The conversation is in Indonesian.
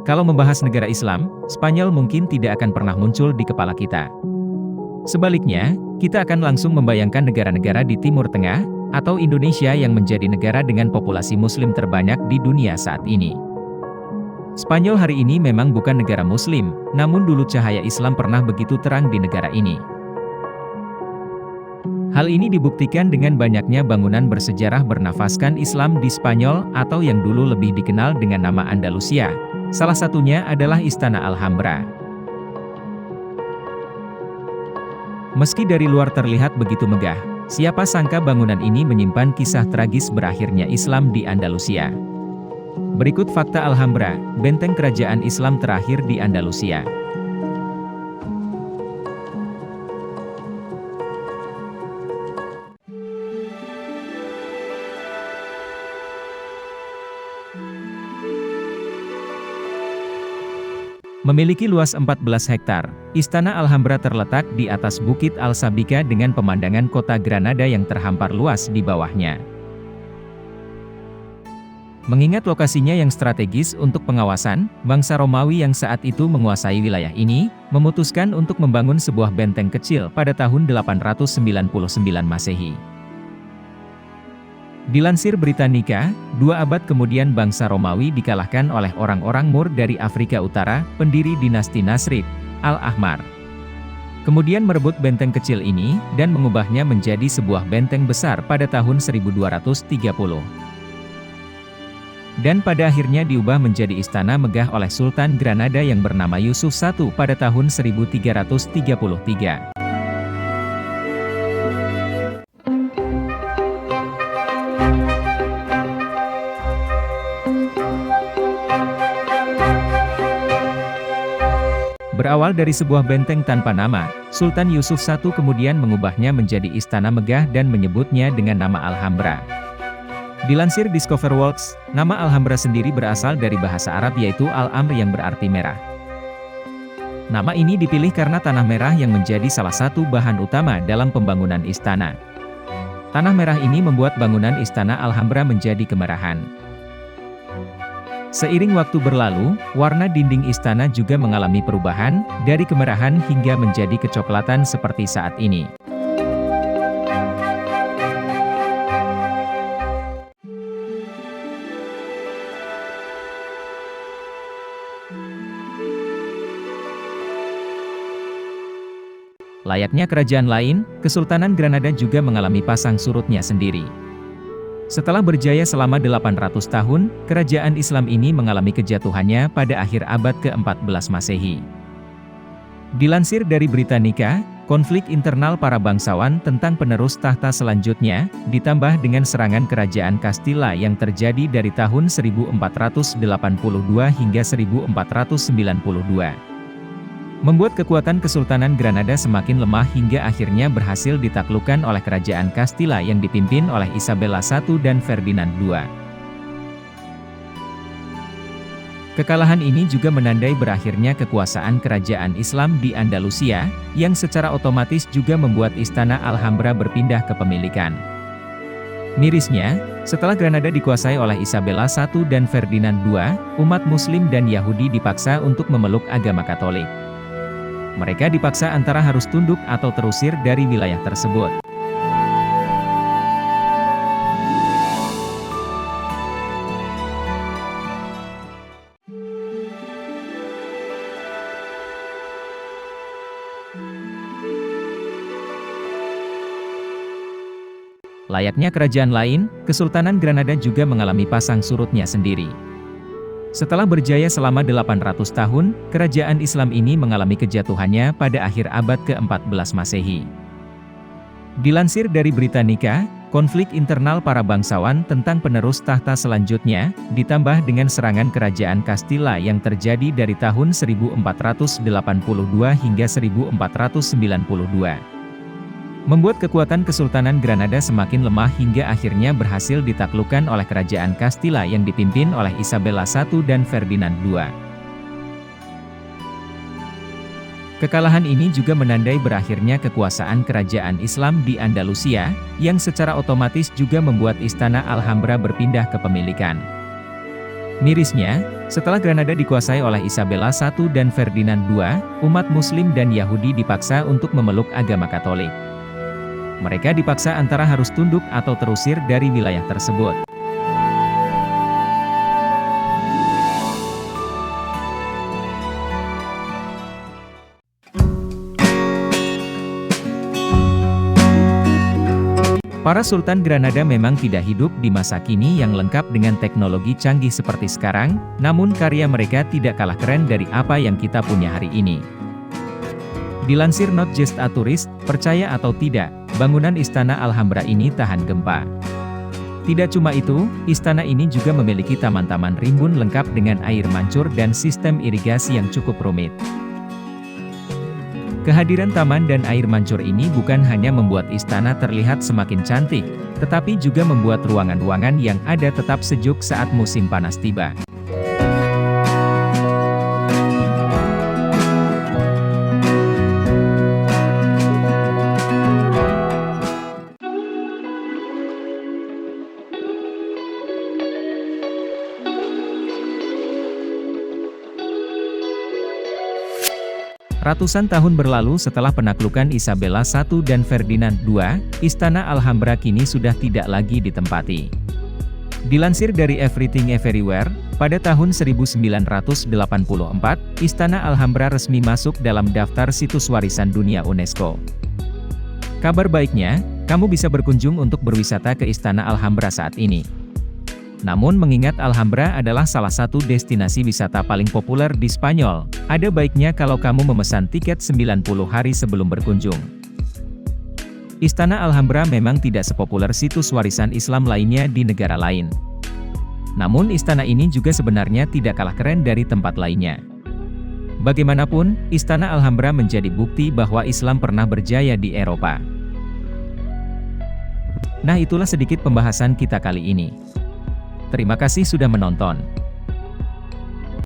Kalau membahas negara Islam, Spanyol mungkin tidak akan pernah muncul di kepala kita. Sebaliknya, kita akan langsung membayangkan negara-negara di Timur Tengah, atau Indonesia yang menjadi negara dengan populasi Muslim terbanyak di dunia saat ini. Spanyol hari ini memang bukan negara Muslim, namun dulu cahaya Islam pernah begitu terang di negara ini. Hal ini dibuktikan dengan banyaknya bangunan bersejarah bernafaskan Islam di Spanyol atau yang dulu lebih dikenal dengan nama Andalusia. Salah satunya adalah Istana Alhambra. Meski dari luar terlihat begitu megah, siapa sangka bangunan ini menyimpan kisah tragis berakhirnya Islam di Andalusia. Berikut fakta Alhambra, benteng kerajaan Islam terakhir di Andalusia. Memiliki luas 14 hektar, Istana Alhambra terletak di atas Bukit Al-Sabika dengan pemandangan kota Granada yang terhampar luas di bawahnya. Mengingat lokasinya yang strategis untuk pengawasan, bangsa Romawi yang saat itu menguasai wilayah ini, memutuskan untuk membangun sebuah benteng kecil pada tahun 899 Masehi. Dilansir Britannica, 2 abad kemudian bangsa Romawi dikalahkan oleh orang-orang Moor dari Afrika Utara, pendiri dinasti Nasrid, Al-Ahmar. Kemudian merebut benteng kecil ini, dan mengubahnya menjadi sebuah benteng besar pada tahun 1230. Dan pada akhirnya diubah menjadi istana megah oleh Sultan Granada yang bernama Yusuf I pada tahun 1333. Berawal dari sebuah benteng tanpa nama, Sultan Yusuf I kemudian mengubahnya menjadi istana megah dan menyebutnya dengan nama Alhambra. Dilansir Discoverworks, nama Alhambra sendiri berasal dari bahasa Arab yaitu Al-Amr yang berarti merah. Nama ini dipilih karena tanah merah yang menjadi salah satu bahan utama dalam pembangunan istana. Tanah merah ini membuat bangunan istana Alhambra menjadi kemerahan. Seiring waktu berlalu, warna dinding istana juga mengalami perubahan, dari kemerahan hingga menjadi kecoklatan seperti saat ini. Layaknya kerajaan lain, Kesultanan Granada juga mengalami pasang surutnya sendiri. Setelah berjaya selama 800 tahun, kerajaan Islam ini mengalami kejatuhannya pada akhir abad ke-14 Masehi. Dilansir dari Britannica, konflik internal para bangsawan tentang penerus tahta selanjutnya, ditambah dengan serangan kerajaan Castilla yang terjadi dari tahun 1482 hingga 1492. Membuat kekuatan Kesultanan Granada semakin lemah hingga akhirnya berhasil ditaklukkan oleh kerajaan Castilla yang dipimpin oleh Isabella I dan Ferdinand II. Kekalahan ini juga menandai berakhirnya kekuasaan kerajaan Islam di Andalusia, yang secara otomatis juga membuat Istana Alhambra berpindah kepemilikan. Mirisnya, setelah Granada dikuasai oleh Isabella I dan Ferdinand II, umat Muslim dan Yahudi dipaksa untuk memeluk agama Katolik. Mereka dipaksa antara harus tunduk atau terusir dari wilayah tersebut. Layaknya kerajaan lain, Kesultanan Granada juga mengalami pasang surutnya sendiri. Setelah berjaya selama 800 tahun, kerajaan Islam ini mengalami kejatuhannya pada akhir abad ke-14 Masehi. Dilansir dari Britannica, konflik internal para bangsawan tentang penerus tahta selanjutnya, ditambah dengan serangan kerajaan Castilla yang terjadi dari tahun 1482 hingga 1492. Membuat kekuatan Kesultanan Granada semakin lemah hingga akhirnya berhasil ditaklukkan oleh kerajaan Castilla yang dipimpin oleh Isabella I dan Ferdinand II. Kekalahan ini juga menandai berakhirnya kekuasaan kerajaan Islam di Andalusia, yang secara otomatis juga membuat Istana Alhambra berpindah kepemilikan. Mirisnya, Setelah Granada dikuasai oleh Isabella I dan Ferdinand II, umat Muslim dan Yahudi dipaksa untuk memeluk agama Katolik. Mereka dipaksa antara harus tunduk atau terusir dari wilayah tersebut. Para Sultan Granada memang tidak hidup di masa kini yang lengkap dengan teknologi canggih seperti sekarang, namun karya mereka tidak kalah keren dari apa yang kita punya hari ini. Dilansir Not Just a Tourist, percaya atau tidak, bangunan Istana Alhambra ini tahan gempa. Tidak cuma itu, istana ini juga memiliki taman-taman rimbun lengkap dengan air mancur dan sistem irigasi yang cukup rumit. Kehadiran taman dan air mancur ini bukan hanya membuat istana terlihat semakin cantik, tetapi juga membuat ruangan-ruangan yang ada tetap sejuk saat musim panas tiba. Ratusan tahun berlalu setelah penaklukan Isabella I dan Ferdinand II, Istana Alhambra kini sudah tidak lagi ditempati. Dilansir dari Everything Everywhere, pada tahun 1984, Istana Alhambra resmi masuk dalam daftar situs warisan dunia UNESCO. Kabar baiknya, kamu bisa berkunjung untuk berwisata ke Istana Alhambra saat ini. Namun mengingat Alhambra adalah salah satu destinasi wisata paling populer di Spanyol, ada baiknya kalau kamu memesan tiket 90 hari sebelum berkunjung. Istana Alhambra memang tidak sepopuler situs warisan Islam lainnya di negara lain. Namun istana ini juga sebenarnya tidak kalah keren dari tempat lainnya. Bagaimanapun, Istana Alhambra menjadi bukti bahwa Islam pernah berjaya di Eropa. Nah, itulah sedikit pembahasan kita kali ini. Terima kasih sudah menonton.